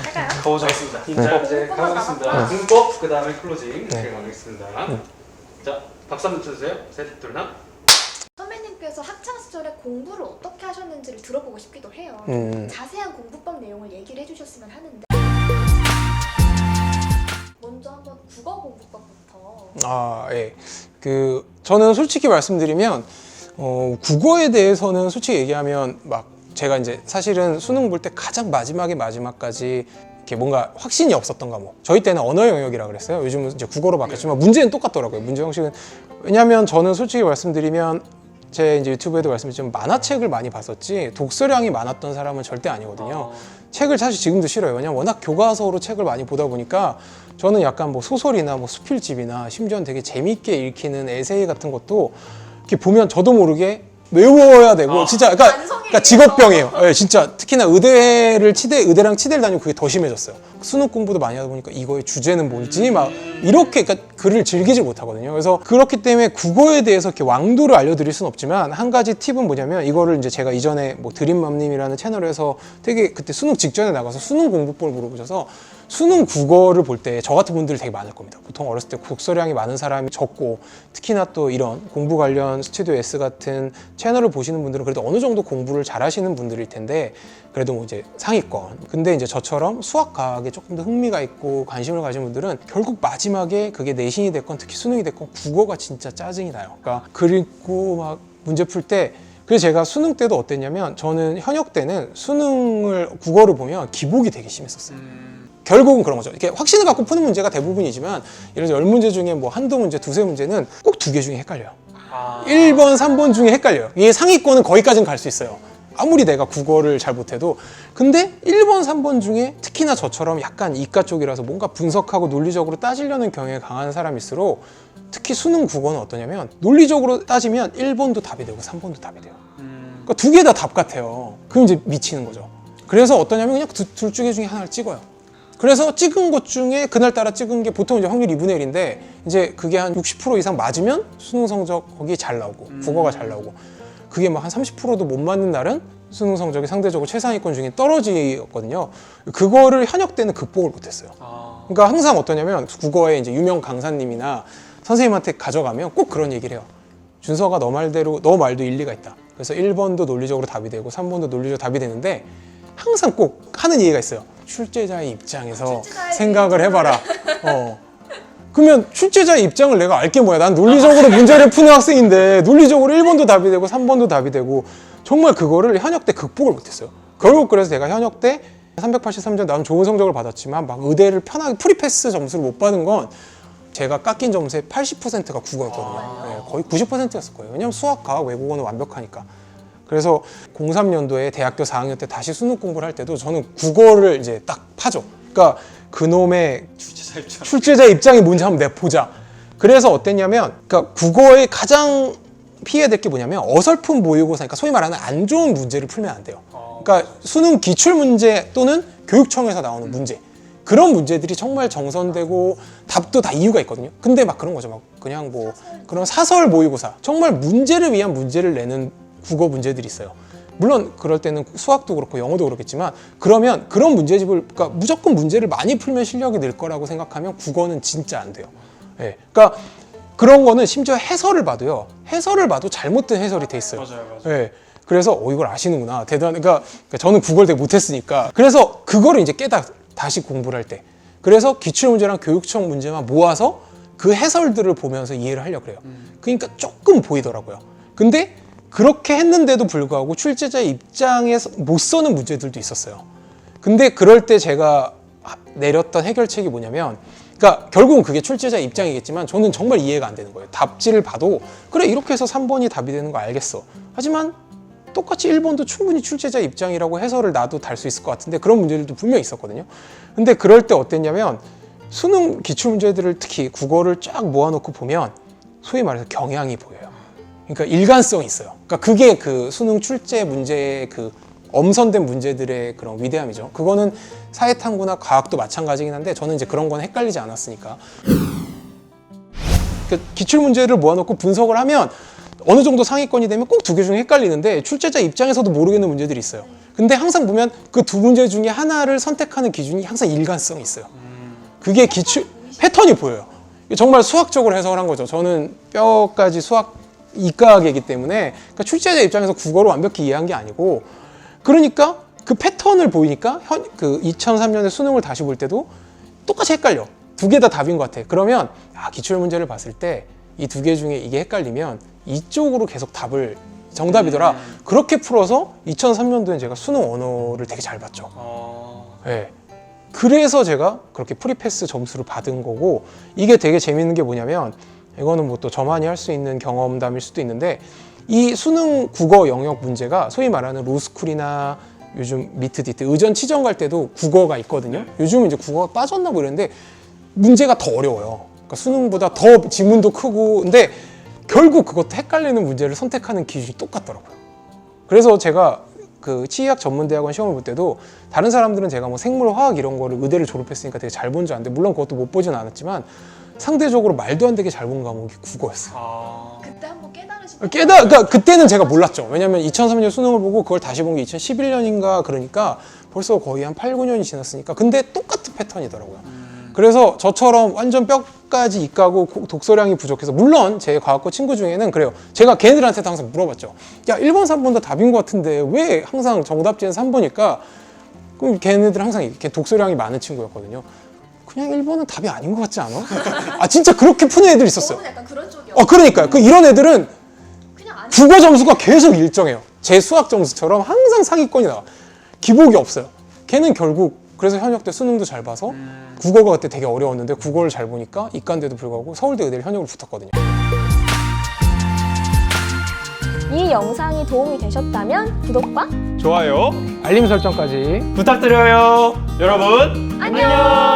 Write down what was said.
할까요? 가보자겠습니다. 네. 자, 이제 가보겠습니다. 문법, 그 다음에 클로징 이렇게 가겠습니다. 자, 박수 한번 쳐주세요. 셋, 둘, 하나. 선배님께서 학창 시절에 공부를 어떻게 하셨는지를 들어보고 싶기도 해요. 자세한 공부법 내용을 얘기를 해주셨으면 하는데 먼저 한번 국어 공부법부터. 예. 저는 솔직히 말씀드리면 국어에 대해서는 솔직히 얘기하면 막 제가 이제 사실은 수능 볼 때 가장 마지막까지 이렇게 뭔가 확신이 없었던 과목. 저희 때는 언어 영역이라 그랬어요. 요즘은 이제 국어로 바뀌었지만 문제는 똑같더라고요. 문제 형식은. 왜냐하면 저는 솔직히 말씀드리면 제 이제 유튜브에도 말씀드렸지만 만화책을 많이 봤었지 독서량이 많았던 사람은 절대 아니거든요. 책을 사실 지금도 싫어요. 왜냐면 워낙 교과서로 책을 많이 보다 보니까 저는 약간 뭐 소설이나 뭐 수필집이나 심지어는 되게 재밌게 읽히는 에세이 같은 것도 이렇게 보면 저도 모르게 외워야 되고 진짜 그러니까 직업병이에요. 네, 진짜 특히나 의대랑 치대를 다니고 그게 더 심해졌어요. 수능 공부도 많이 하다 보니까 이거의 주제는 뭘지 막 이렇게 그러니까 글을 즐기지 못하거든요. 그래서 그렇기 때문에 국어에 대해서 이렇게 왕도를 알려드릴 수는 없지만 한 가지 팁은 뭐냐면 이거를 이제 제가 이전에 뭐 드림맘님이라는 채널에서 되게 그때 수능 직전에 나가서 수능 공부법을 물어보셔서 수능 국어를 볼 때 저 같은 분들이 되게 많을 겁니다. 보통 어렸을 때 독서량이 많은 사람이 적고 특히나 또 이런 공부 관련 스튜디오 S 같은 채널을 보시는 분들은 그래도 어느 정도 공부를 잘 하시는 분들일 텐데 그래도 뭐 이제 상위권. 근데 이제 저처럼 수학 과학에 조금 더 흥미가 있고 관심을 가진 분들은 결국 마지막에 그게 내신이 됐건 특히 수능이 됐건 국어가 진짜 짜증이 나요. 그러니까 글 읽고 막 문제 풀 때 그래서 제가 수능 때도 어땠냐면 저는 현역 때는 국어를 보면 기복이 되게 심했었어요. 결국은 그런 거죠. 이렇게 확신을 갖고 푸는 문제가 대부분이지만 예를 들어 10문제 중에 뭐 한두 문제, 두세 문제는 꼭 두 개 중에 헷갈려요. 1번, 3번 중에 헷갈려요. 이게 상위권은 거기까지는 갈 수 있어요. 아무리 내가 국어를 잘 못해도. 근데 1번, 3번 중에 특히나 저처럼 약간 이과 쪽이라서 뭔가 분석하고 논리적으로 따지려는 경향이 강한 사람일수록 특히 수능 국어는 어떠냐면 논리적으로 따지면 1번도 답이 되고 3번도 답이 돼요. 그러니까 두 개 다 답 같아요. 그럼 이제 미치는 거죠. 그래서 어떠냐면 그냥 둘 중에 하나를 찍어요. 그래서 찍은 것 중에 그날따라 찍은 게 보통 이제 확률 2분의 1인데 이제 그게 한 60% 이상 맞으면 수능 성적 거기 잘 나오고 국어가 잘 나오고 그게 막 한 30%도 못 맞는 날은 수능 성적이 상대적으로 최상위권 중에 떨어지거든요. 그거를 현역 때는 극복을 못했어요. 그러니까 항상 어떠냐면 국어에 이제 유명 강사님이나 선생님한테 가져가면 꼭 그런 얘기를 해요. 준서가 너 말도 일리가 있다. 그래서 1번도 논리적으로 답이 되고 3번도 논리적으로 답이 되는데 항상 꼭 하는 얘기가 있어요. 출제자의 입장에서 생각을 해봐라. 그러면 출제자의 입장을 내가 알게 뭐야. 난 논리적으로 문제를 푸는 학생인데 논리적으로 1번도 답이 되고 3번도 답이 되고 정말 그거를 현역 때 극복을 못했어요. 결국 그래서 제가 현역 때 383점 나온 좋은 성적을 받았지만 막 의대를 편하게 프리패스 점수를 못 받은 건 제가 깎인 점수의 80%가 국어였거든요. 네, 거의 90%였을 거예요. 왜냐면 수학, 과학, 외국어는 완벽하니까. 그래서 03년도에 대학교 4학년 때 다시 수능 공부를 할 때도 저는 국어를 이제 딱 파죠. 그러니까 그놈의 출제자 입장이 뭔지 한번 내가 보자. 그래서 어땠냐면 그러니까 국어의 가장 피해야 될 게 뭐냐면 어설픈 모의고사니까 소위 말하는 안 좋은 문제를 풀면 안 돼요. 그러니까 수능 기출문제 또는 교육청에서 나오는 문제 그런 문제들이 정말 정선되고 답도 다 이유가 있거든요. 근데 막 그런 거죠. 막 그냥 뭐 그런 사설 모의고사 정말 문제를 위한 문제를 내는 국어 문제들이 있어요. 물론 그럴 때는 수학도 그렇고 영어도 그렇겠지만 그러면 그런 문제집을 그러니까 무조건 문제를 많이 풀면 실력이 늘 거라고 생각하면 국어는 진짜 안 돼요. 예. 그러니까 그런 거는 심지어 해설을 봐도요. 해설을 봐도 잘못된 해설이 돼 있어요. 맞아요. 예. 그래서 이걸 아시는구나. 그러니까 저는 국어를 되게 못했으니까. 그래서 그거를 이제 다시 공부를 할 때. 그래서 기출문제랑 교육청 문제만 모아서 그 해설들을 보면서 이해를 하려고 그래요. 그러니까 조금 보이더라고요. 근데 그렇게 했는데도 불구하고 출제자의 입장에서 못 써는 문제들도 있었어요. 근데 그럴 때 제가 내렸던 해결책이 뭐냐면 그러니까 결국은 그게 출제자의 입장이겠지만 저는 정말 이해가 안 되는 거예요. 답지를 봐도 그래 이렇게 해서 3번이 답이 되는 거 알겠어. 하지만 똑같이 1번도 충분히 출제자의 입장이라고 해설을 나도 달 수 있을 것 같은데 그런 문제들도 분명히 있었거든요. 근데 그럴 때 어땠냐면 수능 기출문제들을 특히 국어를 쫙 모아놓고 보면 소위 말해서 경향이 보여요. 그러니까 일관성이 있어요. 그러니까 그게 그 수능 출제 문제의 그 엄선된 문제들의 그런 위대함이죠. 그거는 사회탐구나 과학도 마찬가지긴 한데 저는 이제 그런 건 헷갈리지 않았으니까. 그러니까 기출 문제를 모아놓고 분석을 하면 어느 정도 상위권이 되면 꼭 두 개 중에 헷갈리는데 출제자 입장에서도 모르겠는 문제들이 있어요. 근데 항상 보면 그 두 문제 중에 하나를 선택하는 기준이 항상 일관성이 있어요. 그게 기출 패턴이 보여요. 정말 수학적으로 해석을 한 거죠. 저는 뼈까지 수학 이과학이기 때문에 그러니까 출제자 입장에서 국어를 완벽히 이해한 게 아니고 그러니까 그 패턴을 보이니까 그 2003년에 수능을 다시 볼 때도 똑같이 헷갈려. 두 개 다 답인 것 같아. 그러면 기출 문제를 봤을 때 이 두 개 중에 이게 헷갈리면 이쪽으로 계속 답을 정답이더라. 그렇게 풀어서 2003년도엔 제가 수능 언어를 되게 잘 봤죠. 네. 그래서 제가 그렇게 프리패스 점수를 받은 거고 이게 되게 재밌는 게 뭐냐면 이거는 뭐 또 저만이 할 수 있는 경험담일 수도 있는데 이 수능 국어 영역 문제가 소위 말하는 로스쿨이나 요즘 미트 디트 의전 치정 갈 때도 국어가 있거든요. 요즘은 이제 국어가 빠졌나 모르는데 문제가 더 어려워요. 그러니까 수능보다 더 지문도 크고 근데 결국 그것도 헷갈리는 문제를 선택하는 기준이 똑같더라고요. 그래서 제가 그 치의학 전문대학원 시험을 볼 때도 다른 사람들은 제가 뭐 생물, 화학 이런 거를 의대를 졸업했으니까 되게 잘 본 줄 아는데 물론 그것도 못 보진 않았지만 상대적으로 말도 안 되게 잘 본 과목이 국어였어요. 그때 한번 깨달으신 그러니까 그때는 제가 몰랐죠. 왜냐면 2003년 수능을 보고 그걸 다시 본 게 2011년인가 그러니까 벌써 거의 한 8, 9년이 지났으니까 근데 똑같은 패턴이더라고요. 그래서 저처럼 완전 뼈까지 이까고 독서량이 부족해서 물론 제 과학과 친구 중에는 그래요. 제가 걔네들한테도 항상 물어봤죠. 야 1번, 3번 다 답인 것 같은데 왜 항상 정답지는 3번일까? 그럼 걔네들 항상 이렇게 독서량이 많은 친구였거든요. 그냥 1번은 답이 아닌 것 같지 않아? 진짜 그렇게 푸는 애들 있었어요. 저는 약간 그런 쪽이요. 그러니까요. 이런 애들은 그냥 안 국어 점수가 계속 일정해요. 제 수학 점수처럼 항상 상위권이 나와. 기복이 없어요. 걔는 결국 그래서 현역 때 수능도 잘 봐서 국어가 그때 되게 어려웠는데 국어를 잘 보니까 이과인데도 불구하고 서울대 의대를 현역으로 붙었거든요. 이 영상이 도움이 되셨다면 구독과 좋아요 알림 설정까지 부탁드려요. 여러분 안녕!